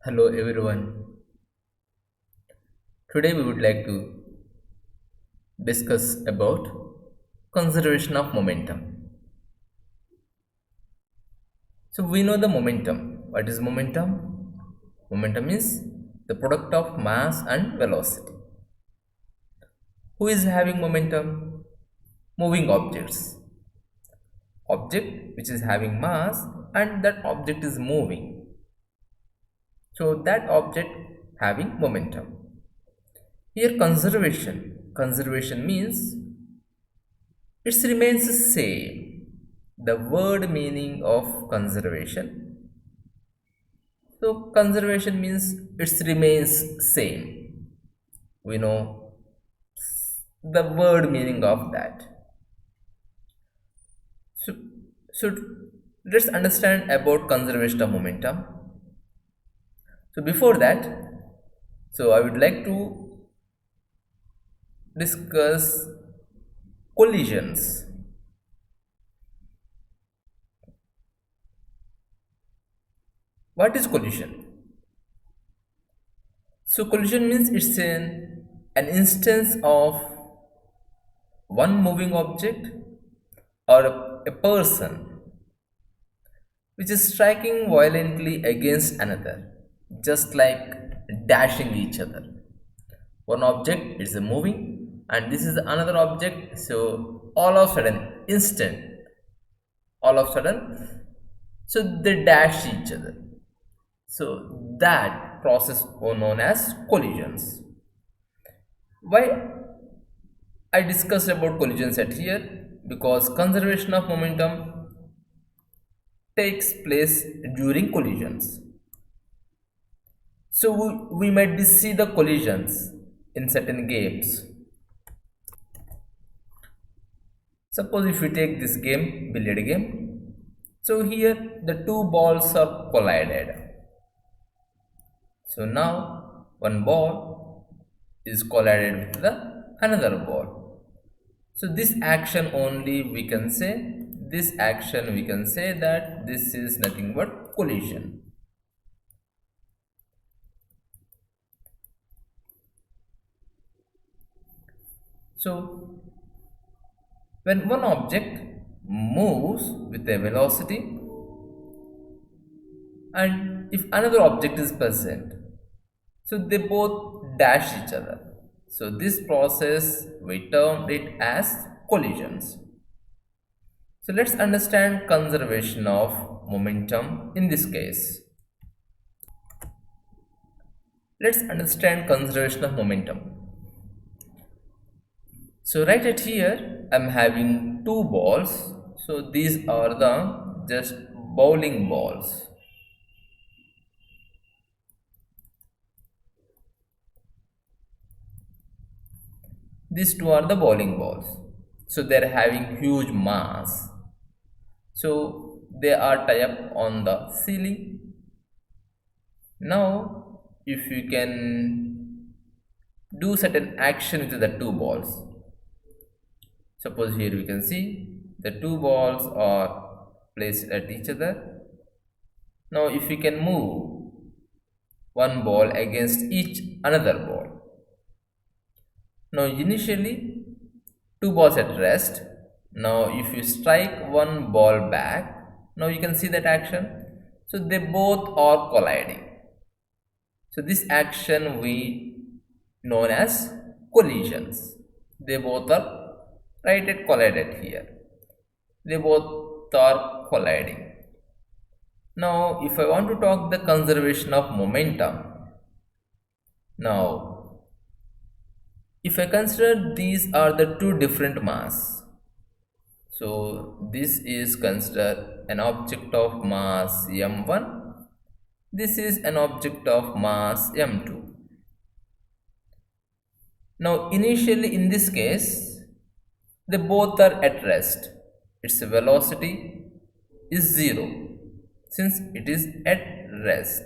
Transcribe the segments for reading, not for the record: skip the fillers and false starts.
Hello everyone. Today we would like to discuss about conservation of momentum. So we know the momentum. What is momentum? Momentum is the product of mass and velocity. Who is having momentum? Moving objects. Object which is having mass and that object is moving. So that object having momentum. Here conservation. Conservation means it remains the same. The word meaning of conservation. So conservation means it remains same. We know the word meaning of that. So, so let's understand about conservation of momentum. So before that, so I would like to discuss collisions. What is collision? So collision means it's an instance of one moving object or a person which is striking violently against another, just like dashing each other. One object is moving and this is another object, so all of a sudden, instant, all of a sudden, so they dash each other. So that process is known as collisions. Why I discussed about collisions at here? Because conservation of momentum takes place during collisions. So we might be see the collisions in certain games. Suppose if we take this game, billiard game. So here the two balls are collided. So now one ball is collided with the another ball. So this action only we can say, this action we can say that this is nothing but collision. So when one object moves with a velocity and if another object is present, so they both dash each other. So this process we term it as collisions. So let's understand conservation of momentum in this case. Let's understand conservation of momentum. So right at here, I'm having two balls. So these are the just bowling balls. These two are the bowling balls. So they're having huge mass. So they are tied up on the ceiling. Now, if you can do certain action with the two balls. Suppose here we can see the two balls are placed at each other. Now if we can move one ball against each another ball. Now initially two balls at rest. Now if you strike one ball back, now you can see that action. So they both are colliding. So this action we known as collisions. They both are right at collided here. They both are colliding. Now, if I want to talk the conservation of momentum, now if I consider these are the two different mass, so this is considered an object of mass m1, this is an object of mass m2. Now initially in this case, they both are at rest. Its velocity is 0 since it is at rest.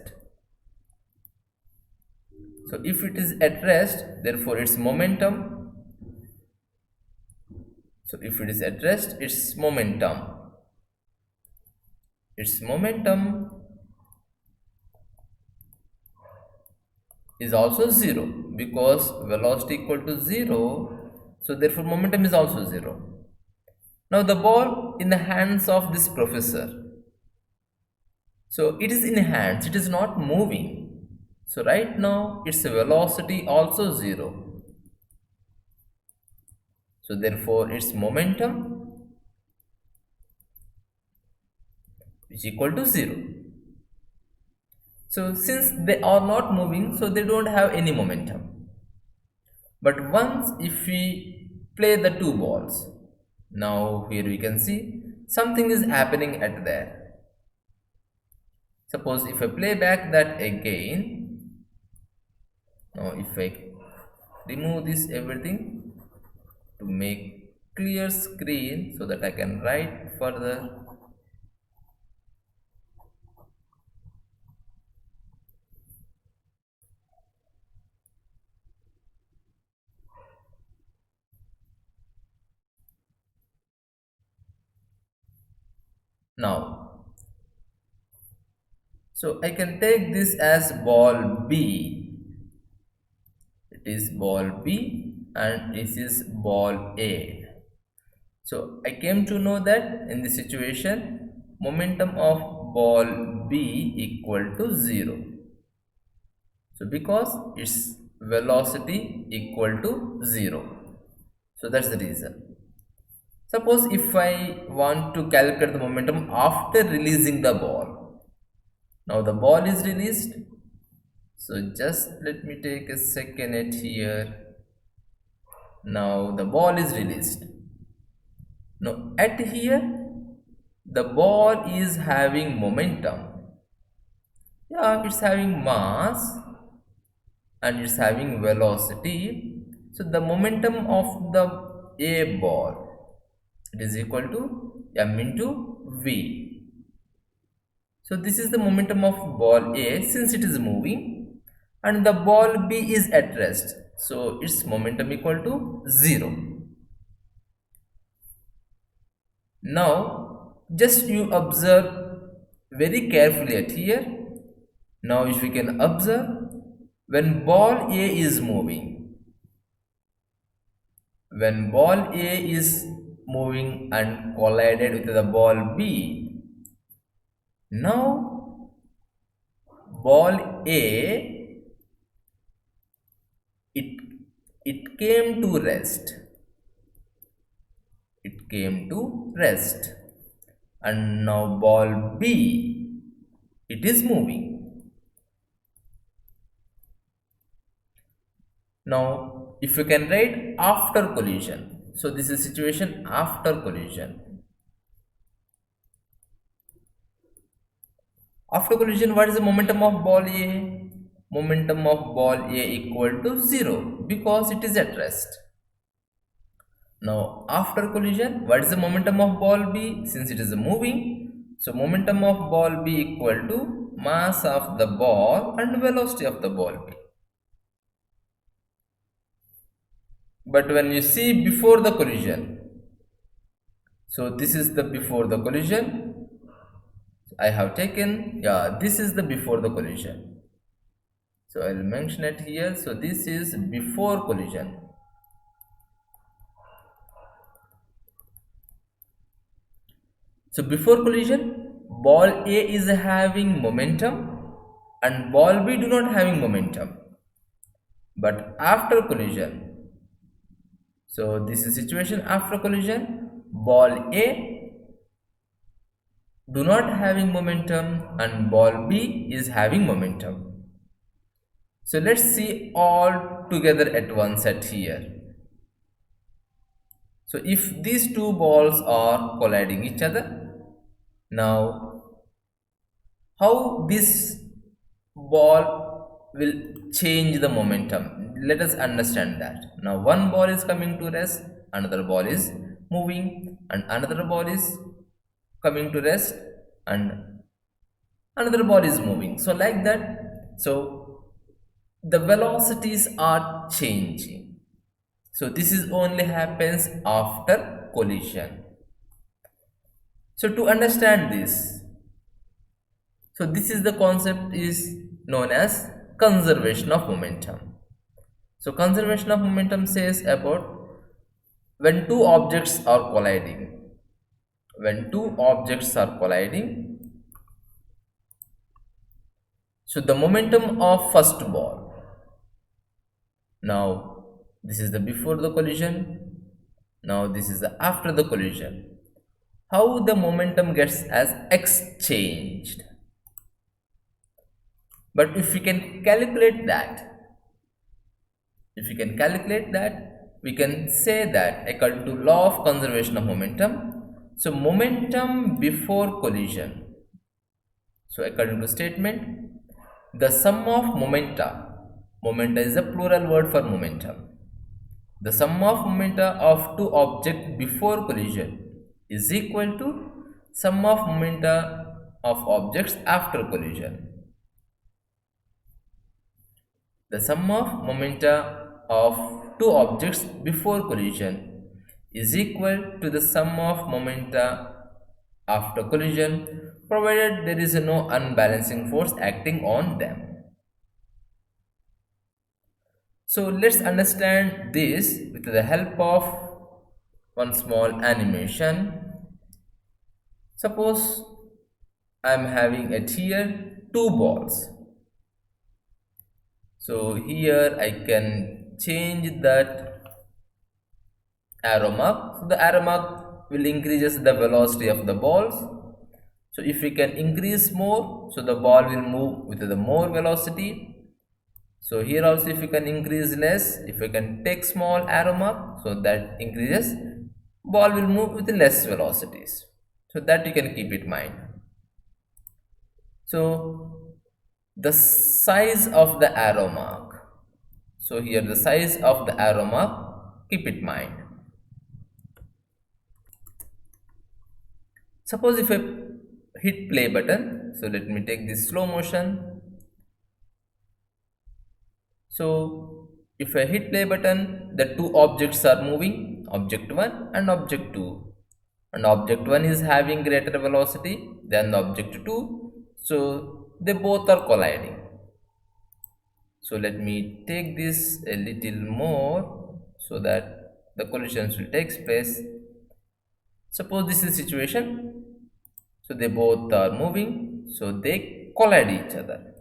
So if it is at rest, therefore its momentum. So if it is at rest, its momentum is also 0 because velocity equal to 0, so therefore momentum is also 0. Now the ball in the hands of this professor, so it is in hands, it is not moving. So right now its velocity also 0. So therefore its momentum is equal to 0. So since they are not moving, so they don't have any momentum. But once if we play the two balls, now here we can see something is happening at there. Suppose if I play back that again, now if I remove this everything to make clear screen so that I can write further. Now, so I can take this as ball B. It is ball B and this is ball A. So I came to know that in this situation, momentum of ball B equal to 0. So because its velocity equal to 0. So that's the reason. Suppose if I want to calculate the momentum after releasing the ball. Now the ball is released. So just let me take a second at here. Now the ball is released. Now at here the ball is having momentum. Yeah, it's having mass and it's having velocity. So the momentum of the A ball, it is equal to m into v. So this is the momentum of ball A since it is moving, and the ball B is at rest. So its momentum equal to 0. Now just you observe very carefully at here. Now if we can observe, when ball A is moving, when ball A is moving and collided with the ball B, now ball A, it it came to rest. It came to rest. And now ball B, it is moving. Now if you can write after collision, so this is situation after collision. After collision, what is the momentum of ball A? Momentum of ball A equal to 0 because it is at rest. Now after collision, what is the momentum of ball B? Since it is moving, so momentum of ball B equal to mass of the ball and velocity of the ball B. But when you see before the collision, so this is the before the collision, I have taken, yeah, this is the before the collision. So I will mention it here. So this is before collision. So before collision, ball A is having momentum and ball B do not having momentum. But after collision, so this is situation after collision, ball A do not having momentum and ball B is having momentum. So let's see all together at once at here. So if these two balls are colliding each other, now how this ball will change the momentum? Let us understand that. Now one ball is coming to rest, another ball is moving, and another ball is coming to rest, and another ball is moving. So like that, so the velocities are changing. So this is only happens after collision. So to understand this, so this is the concept is known as conservation of momentum. So conservation of momentum says about when two objects are colliding. When two objects are colliding, so the momentum of first ball. Now this is the before the collision. Now this is the after the collision. How the momentum gets as exchanged. But if we can calculate that, we can say that according to law of conservation of momentum, so momentum before collision. So according to statement, the sum of momenta is a plural word for momentum. The sum of momenta of two objects before collision is equal to sum of momenta of objects after collision. The sum of momenta of two objects before collision is equal to the sum of momenta after collision, provided there is no unbalancing force acting on them. So let's understand this with the help of one small animation. Suppose I am having at here two balls. So here I can change that arrow mark. So the arrow mark will increases the velocity of the balls. So if we can increase more, so the ball will move with the more velocity. So here also if we can increase less, if we can take small arrow mark, so that increases, ball will move with less velocities. So that you can keep in mind. So the size of the arrow mark. So here the size of the arrow mark, keep it in mind. Suppose if I hit play button, so let me take this slow motion. So if I hit play button, the two objects are moving, object 1 and object 2. And object 1 is having greater velocity than the object 2. So they both are colliding. So let me take this a little more so that the collisions will take place. Suppose this is the situation. So they both are moving. So they collide each other.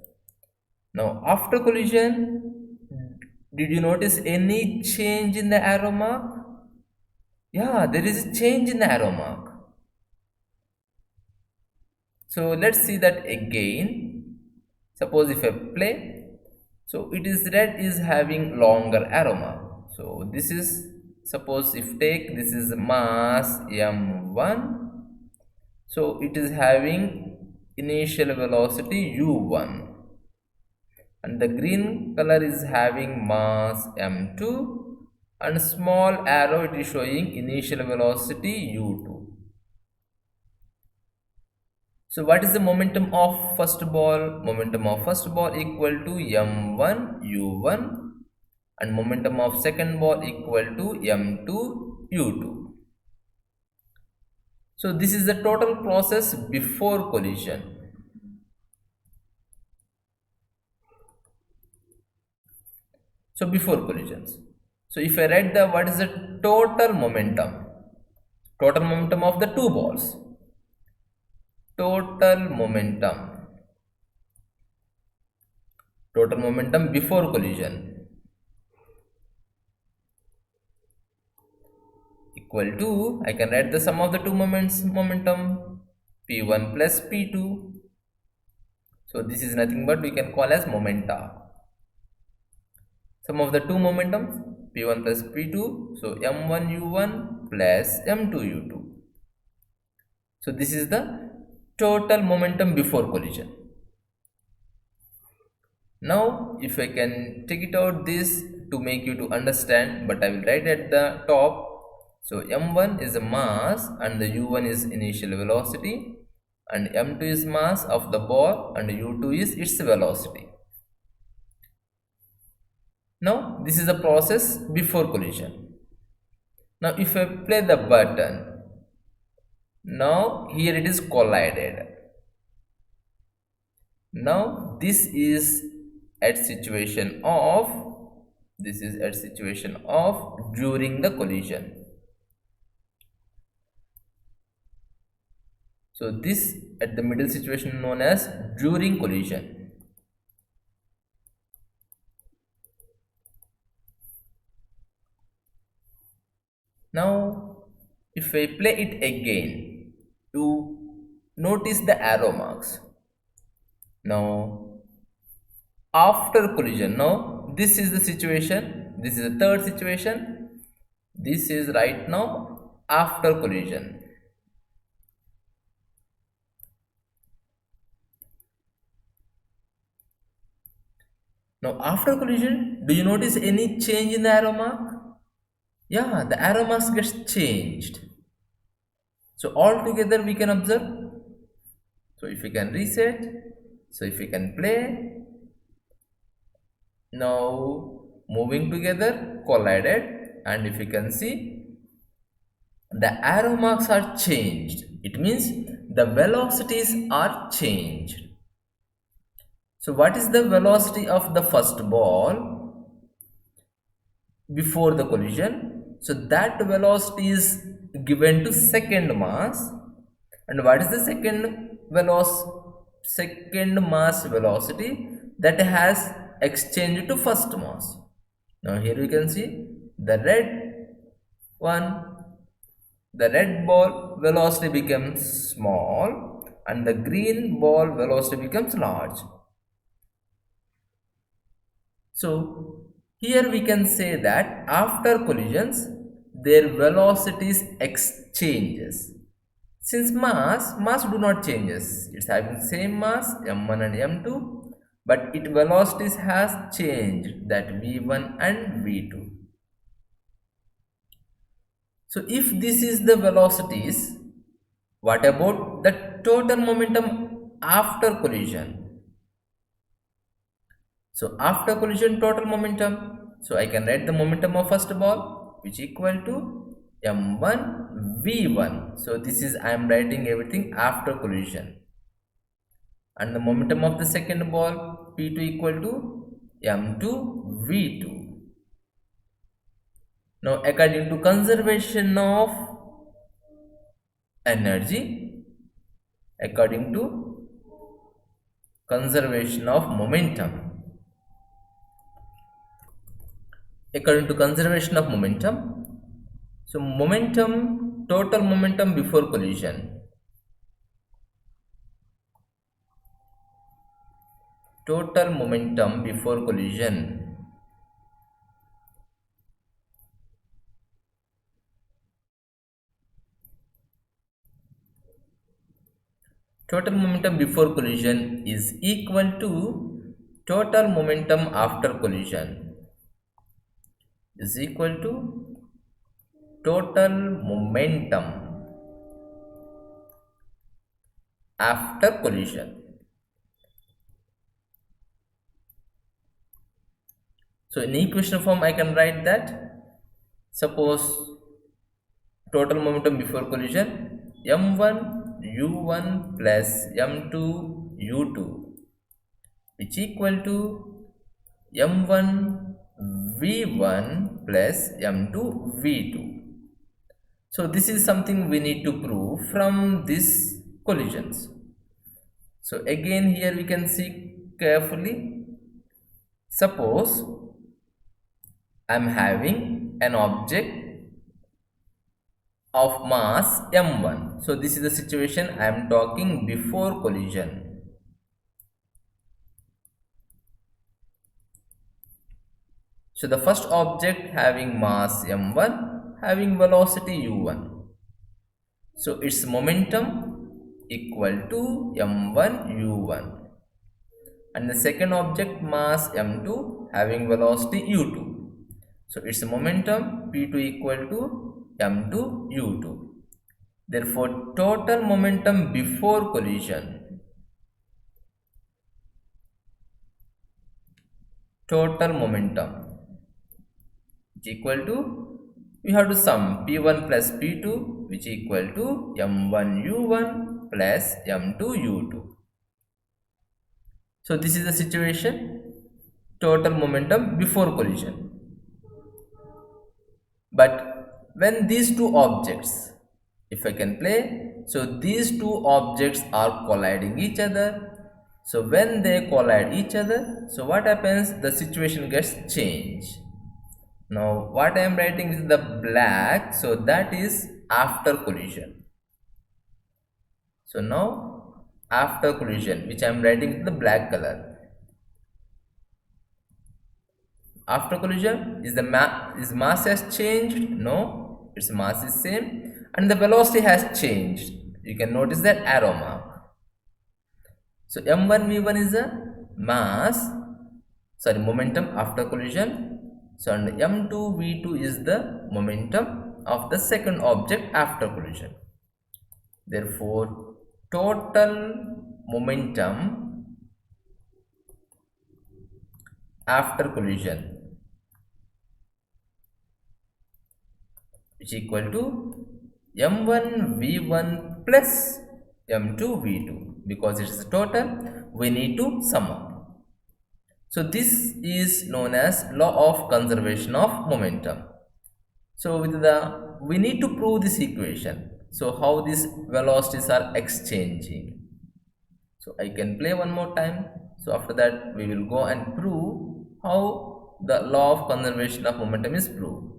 Now after collision, did you notice any change in the arrow mark? Yeah, there is a change in the arrow mark. So let's see that again. Suppose if I play, so it is red is having longer arrow mark. So this is, suppose if take this is mass m1, so it is having initial velocity u1, and the green color is having mass m2, and small arrow it is showing initial velocity u2. So what is the momentum of first ball? Momentum of first ball equal to m1 u1, and momentum of second ball equal to m2 u2. So this is the total process before collision. So before collisions. So if I write the what is the total momentum of the two balls. Total momentum before collision equal to, I can write the sum of the two moments momentum p1 plus p2. So this is nothing but we can call as momenta. Sum of the two momentums p1 plus p2, so m1 u1 plus m2 u2. So this is the total momentum before collision. Now if I can take it out this to make you to understand, but I will write at the top. So m1 is the mass and the u1 is initial velocity, and m2 is mass of the ball and u2 is its velocity. Now this is the process before collision. Now if I play the button, now here it is collided. Now this is at situation of, this is at situation of during the collision. So this at the middle situation known as during collision. Now if I play it again, you notice the arrow marks. Now after collision, now this is the situation, this is the third situation, this is right now after collision. Now after collision, do you notice any change in the arrow mark? Yeah, the arrow marks gets changed. So all together we can observe. So if we can reset, so if we can play, now moving together, collided, and if you can see, the arrow marks are changed. It means the velocities are changed. So what is the velocity of the first ball before the collision? So that velocity is given to second mass. And what is the second mass velocity that has exchanged to first mass? Now here we can see the one the red ball velocity becomes small and the green ball velocity becomes large. So here we can say that after collisions their velocities exchanges. Since mass do not changes, it's having same mass m1 and m2, but its velocities has changed, that v1 and v2. So if this is the velocities, what about the total momentum after collision? So after collision total momentum, so I can write the momentum of first ball which equal to m1 v1. So this is, I am writing everything after collision. And the momentum of the second ball p2 equal to m2 v2. Now according to conservation of energy, according to conservation of momentum, according to conservation of momentum, so momentum, total momentum before collision, total momentum before collision, total momentum before collision is equal to total momentum after collision, is equal to total momentum after collision. So in equation form I can write that, suppose total momentum before collision m1 u1 plus m2 u2 which equal to m1 v1 plus m2 v2. So this is something we need to prove from these collisions. So again here we can see carefully. Suppose I am having an object of mass m1. So this is the situation I am talking before collision. So the first object having mass m1 having velocity u1. So its momentum equal to m1 u1. And the second object mass m2 having velocity u2. So its momentum p2 equal to m2 u2. Therefore total momentum before collision, total momentum is equal to, we have to sum p1 plus p2 which equal to m1 u1 plus m2 u2. So this is the situation. total momentum before collision. But when these two objects, if I can play, so these two objects are colliding each other. So when they collide each other, so what happens? The situation gets changed. Now what I am writing is the black, so that is after collision. So now after collision, which I am writing with the black color. After collision, is mass has changed? No, its mass is same, and the velocity has changed. You can notice that arrow mark. So m1 v1 is a mass, sorry, momentum after collision. So and m2 v2 is the momentum of the second object after collision. Therefore, total momentum after collision is equal to m1 v1 plus m2 v2. Because it is a total, we need to sum up. So this is known as law of conservation of momentum. So we need to prove this equation. So how these velocities are exchanging. So I can play one more time. So after that we will go and prove how the law of conservation of momentum is proved.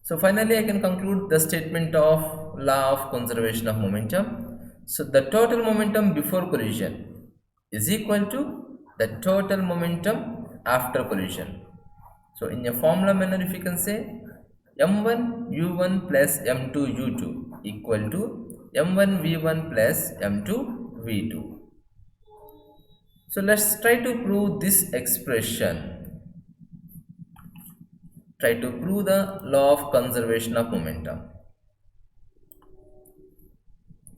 So finally I can conclude the statement of law of conservation of momentum. So the total momentum before collision is equal to the total momentum after collision. So in a formula manner, if you can say m1 u1 plus m2 u2 equal to m1 v1 plus m2 v2. So let's try to prove this expression. Try to prove the law of conservation of momentum.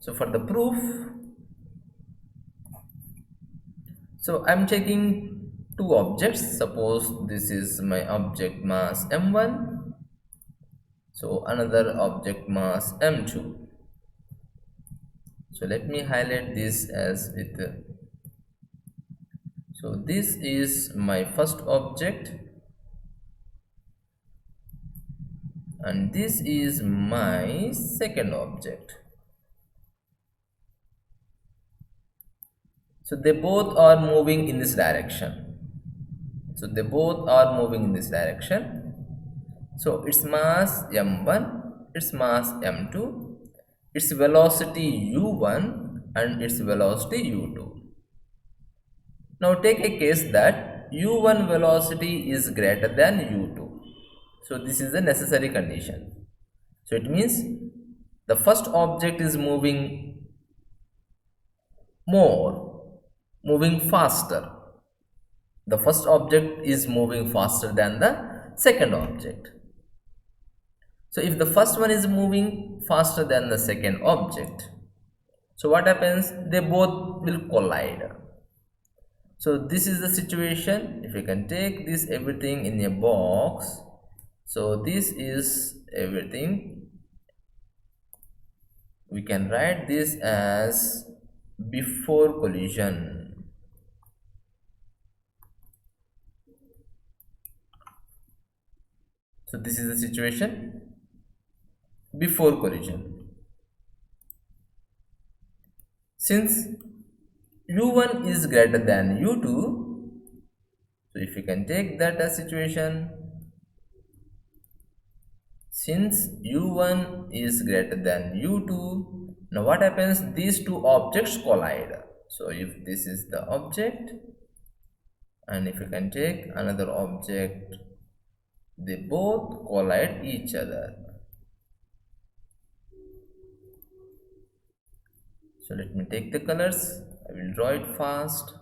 So for the proof, so I'm checking two objects. Suppose this is my object mass m1, so another object mass m2. So let me highlight this as with so this is my first object and this is my second object. So they both are moving in this direction. So they both are moving in this direction. So its mass m1, its mass m2, its velocity u1 and its velocity u2. Now take a case that u1 velocity is greater than u2. So this is the necessary condition. So it means the first object is moving more, moving faster. The first object is moving faster than the second object. So if the first one is moving faster than the second object, so what happens? They both will collide. So this is the situation. If you can take this everything in a box, so this is everything. We can write this as before collision. So this is the situation before collision. Since u1 is greater than u2, so if you can take that as situation, since u1 is greater than u2, now what happens? These two objects collide. So if this is the object and if you can take another object, they both collide each other. So let me take the colors. I will draw it fast.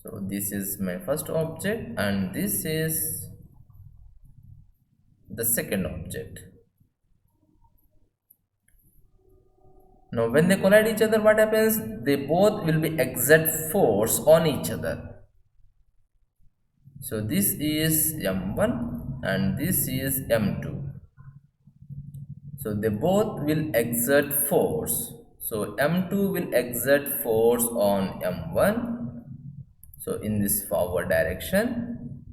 So this is my first object and this is the second object. Now when they collide each other, what happens? They both will be exert force on each other. So this is m1 and this is m2. So they both will exert force. So M2 will exert force on M1. So in this forward direction,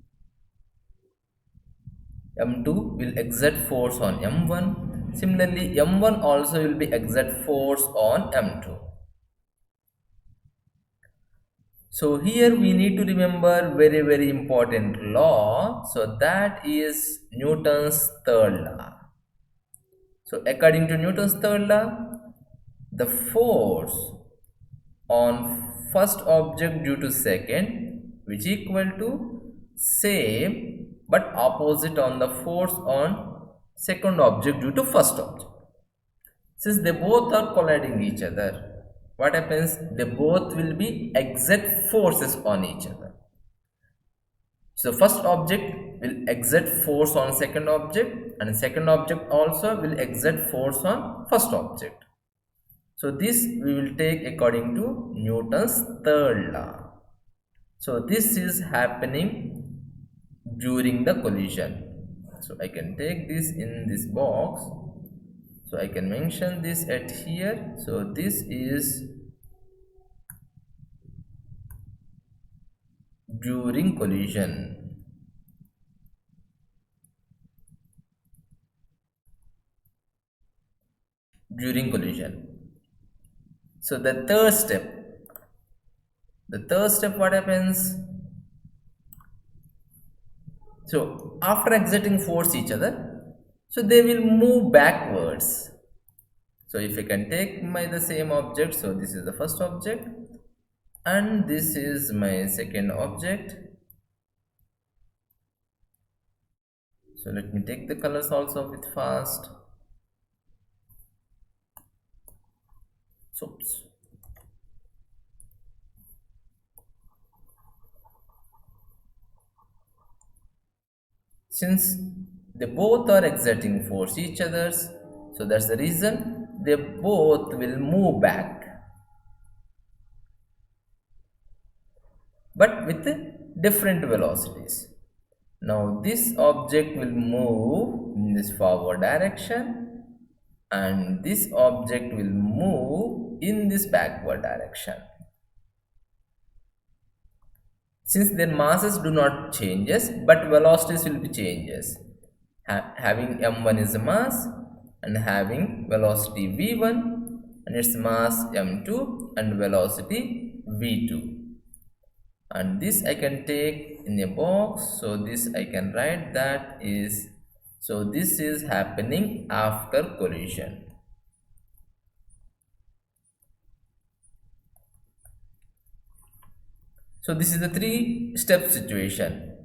M2 will exert force on M1. Similarly, M1 also will be exert force on M2. So here we need to remember very important law. So that is Newton's third law. So according to Newton's third law, the force on first object due to second, which equal to same but opposite on the force on second object due to first object. Since they both are colliding each other, what happens? They both will be exert forces on each other. So first object will exert force on second object, and second object also will exert force on first object. So this we will take according to Newton's third law. So this is happening during the collision. So I can take this in this box. So I can mention this at here. So this is during collision. During collision. So the third step what happens? So after exerting force each other, so they will move backwards. So if I can take the same object, so this is the first object and this is my second object. So let me take the colors also with fast. So since they both are exerting force each others, so that's the reason they both will move back, but with different velocities. Now this object will move in this forward direction and this object will move in this backward direction. Since their masses do not changes, but velocities will be changes. Having m1 is a mass and having velocity v1 and its mass m2 and velocity v2. And this I can take in a box. So this I can write that is, so this is happening after collision. So this is the three-step situation.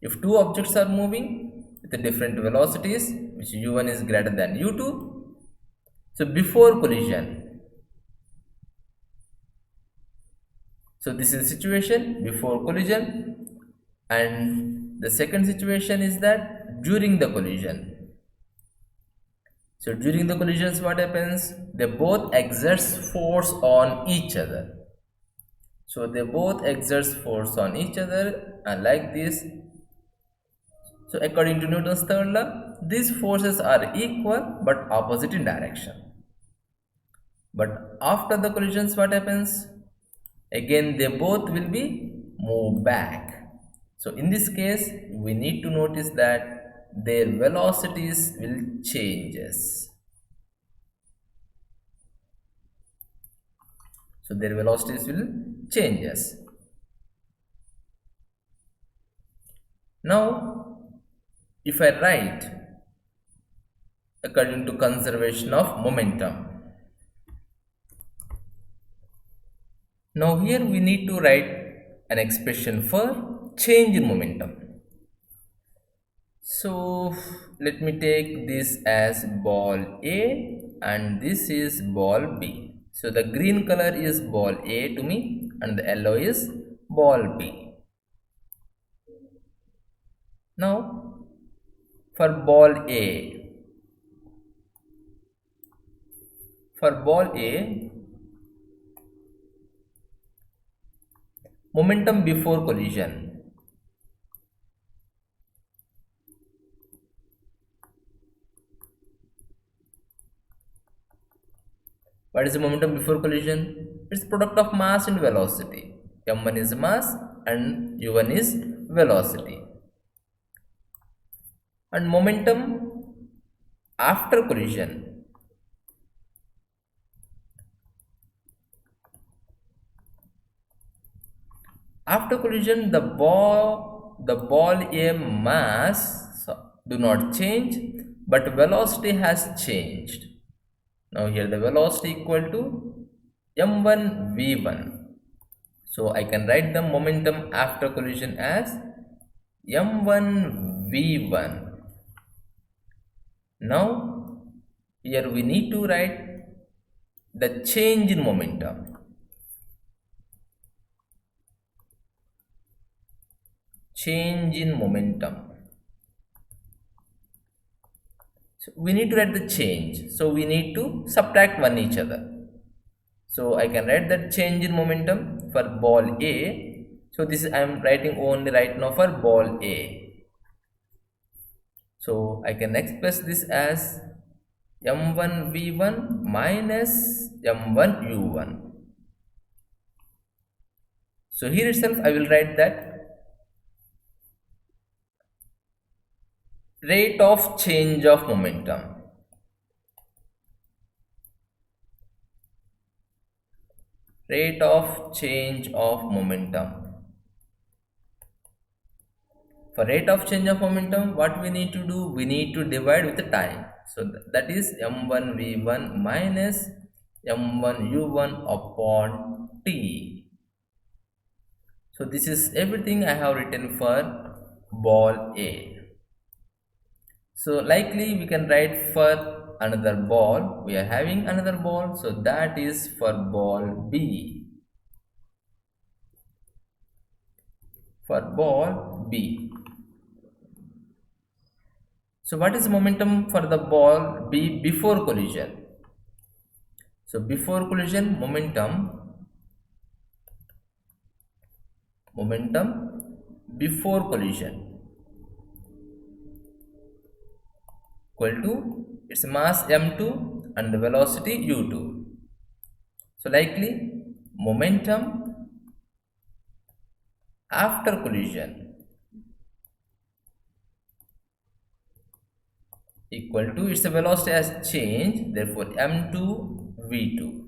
If two objects are moving with the different velocities, which u1 is greater than u2, so before collision, so this is the situation before collision, and the second situation is that during the collision. So during the collisions, what happens? They both exerts force on each other. So they both exerts force on each other and like this. So according to Newton's third law, these forces are equal but opposite in direction. But after the collisions, what happens? Again, they both will be moved back. So in this case, we need to notice that their velocities will changes. So their velocities will changes. Now, if I write according to conservation of momentum. Now here we need to write an expression for change in momentum. So let me take this as ball A and this is ball B. So the green color is ball A to me and the yellow is ball B. Now for ball A, momentum before collision. What is the momentum before collision? It's product of mass and velocity. m1 is mass and u1 is velocity. And momentum after collision. After collision, the ball A mass do not change, but velocity has changed. Now here the velocity equal to m1 v1. So I can write the momentum after collision as m1 v1. Now here we need to write the change in momentum. Change in momentum. So we need to write the change. So we need to subtract one each other. So I can write that change in momentum for ball A. So this I am writing only right now for ball A. So I can express this as m1 v1 minus m1 u1. So here itself I will write that rate of change of momentum. Rate of change of momentum. For rate of change of momentum, what we need to do? We need to divide with the time. So that is m1 v1 minus m1 u1 upon t. So this is everything I have written for ball A. So likely we can write for another ball. We are having another ball, so that is for ball B. For ball B. So what is momentum for the ball B before collision? So before collision, momentum before collision equal to its mass m2 and the velocity u2. So likely momentum after collision equal to its velocity has changed, therefore m2 v2.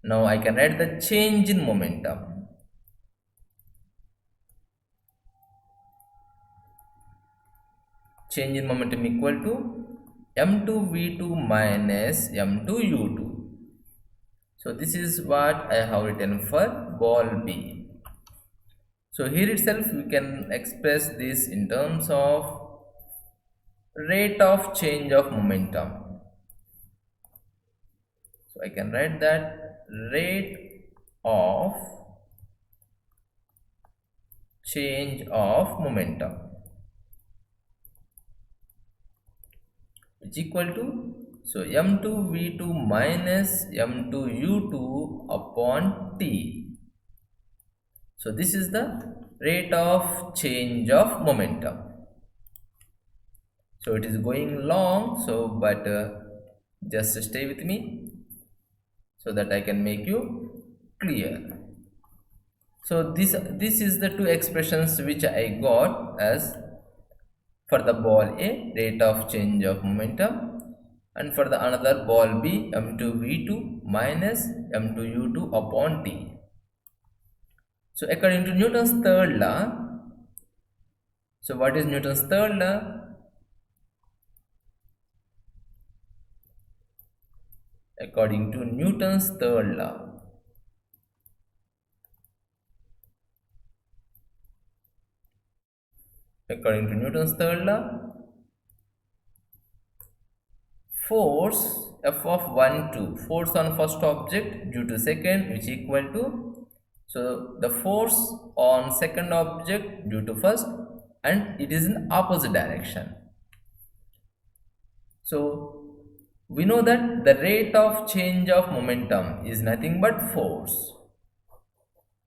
Now I can write the change in momentum. Change in momentum equal to m2 v2 minus m2 u2. So this is what I have written for ball B. So here itself we can express this in terms of rate of change of momentum. So I can write that rate of change of momentum is equal to, so m2 v2 minus m2 u2 upon t. So this is the rate of change of momentum. So it is going long, so but just stay with me so that I can make you clear. So this is the two expressions which I got as for the ball A, rate of change of momentum, and for the another ball B, m2 v2 minus m2 u2 upon t. So according to Newton's third law, so what is Newton's third law? According to Newton's third law, force F of 1 2, force on first object due to second, which equal to, so the force on second object due to first, and it is in opposite direction. So we know that the rate of change of momentum is nothing but force.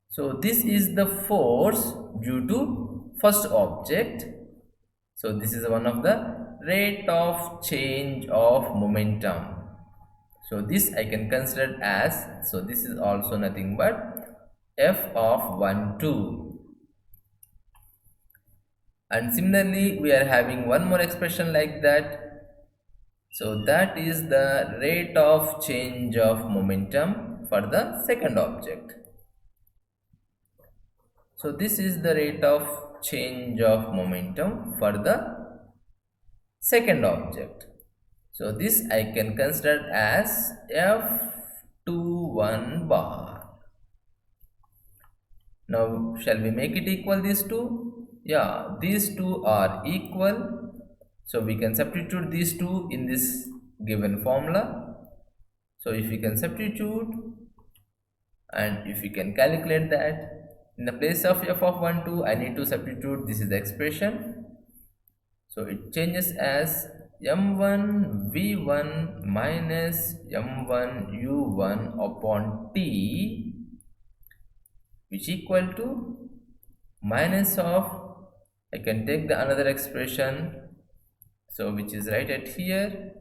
So this is the force due to first object. So this is one of the rate of change of momentum. So this I can consider as, so this is also nothing but f of 1, 2. And similarly, we are having one more expression like that. So that is the rate of change of momentum for the second object. So this is the rate of change of momentum for the second object. So this I can consider as F21 bar. Now shall we make it equal these two? Yeah, these two are equal. So we can substitute these two in this given formula. So if we can substitute and if we can calculate that, in the place of f of 1, 2, I need to substitute, this is the expression. So it changes as m1 v1 minus m1 u1 upon t, which equal to minus of, I can take the another expression, so which is right at here,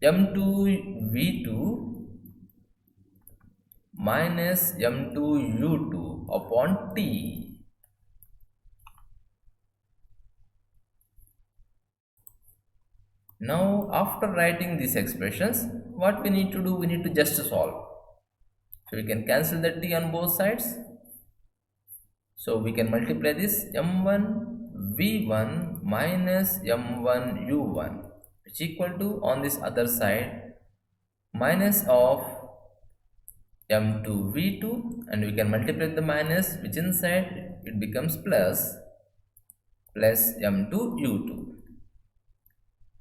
m2 v2 minus m2 u2 upon t. Now after writing these expressions, what we need to do, we need to just solve. So we can cancel the t on both sides. So we can multiply this m1 v1 minus m1 u1, which equal to, on this other side, minus of m2 v2, and we can multiply the minus, which inside it becomes plus m2 u2.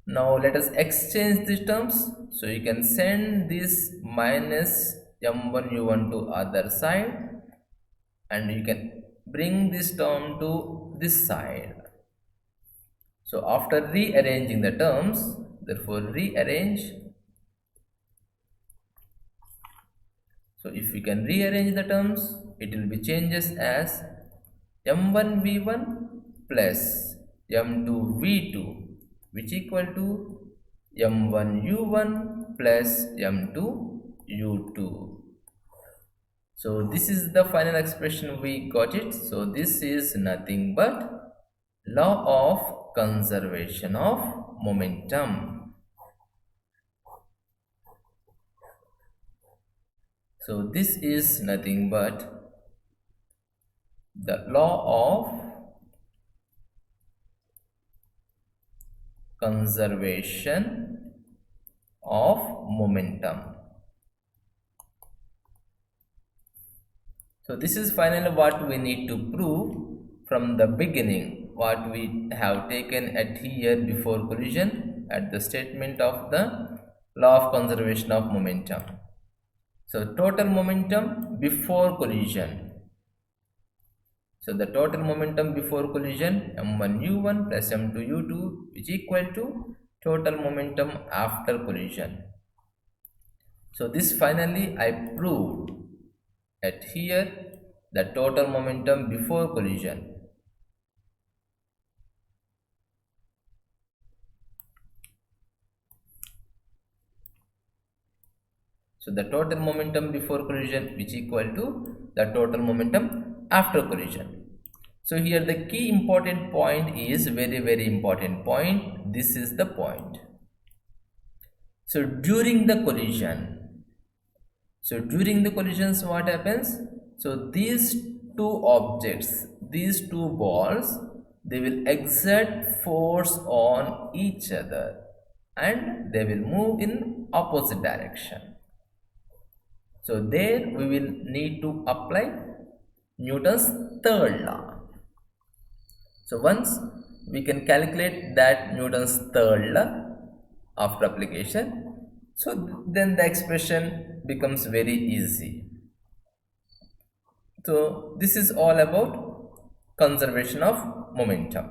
Now let us exchange these terms. So you can send this minus m1 u1 to other side, and you can bring this term to this side. So after rearranging the terms, therefore rearrange. So if we can rearrange the terms, it will be changes as m1 v1 plus m2 v2, which equal to m1 u1 plus m2 u2. So this is the final expression, we got it. So this is nothing but law of conservation of momentum. So this is nothing but the law of conservation of momentum. So this is finally what we need to prove from the beginning, what we have taken at here before collision at the statement of the law of conservation of momentum. So total momentum before collision. So the total momentum before collision, m1 u1 plus m2 u2, which equal to total momentum after collision. So this finally I proved at here, the total momentum before collision. So the total momentum before collision, which equal to the total momentum after collision. So here the key important point is very important point. This is the point. So during the collisions, what happens? So these two objects, these two balls, they will exert force on each other and they will move in opposite direction. So there we will need to apply Newton's third law. So once we can calculate that Newton's third law after application, so then the expression becomes very easy. So this is all about conservation of momentum.